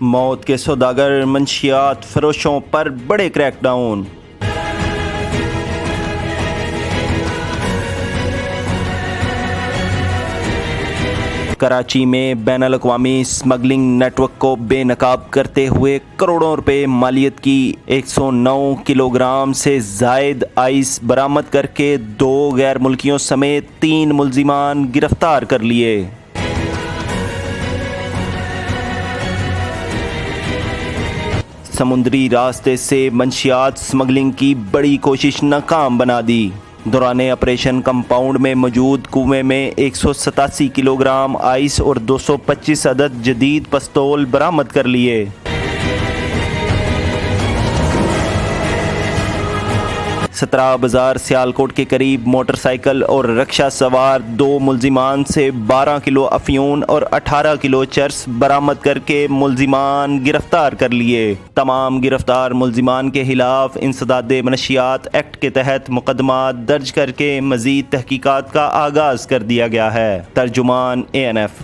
मौत के सौदागर मंशियात फरोशों पर बड़े क्रैकडाउन। कराची में बैनुल-अक़वामी स्मगलिंग नेटवर्क को बेनकाब करते हुए करोड़ों रुपए मालियत की 109 किलोग्राम से ज़ायद आइस बरामद करके 2 गैर मुल्कियों समेत 3 मुल्ज़िमान गिरफ्तार कर लिए। समुद्री रास्ते से मंशियात स्मगलिंग की बड़ी कोशिश नाकाम बना दी। दौरान ऑपरेशन कंपाउंड में मौजूद कुएं में 187 किलोग्राम आइस और 225 अदद जदीद पिस्तौल बरामद कर लिए। सतरा बाजार सियालकोट के करीब मोटरसाइकिल और रक्षा सवार 2 मुल्जिमान से 12 किलो अफयून और 18 किलो चर्स बरामद करके मुल्जिमान गिरफ्तार कर लिए। तमाम गिरफ्तार मुल्जिमान के खिलाफ इंसदादे मनशियात एक्ट के तहत मुकदमा दर्ज करके मजीद तहकीकात का आगाज कर दिया गया है। तर्जुमान ANF।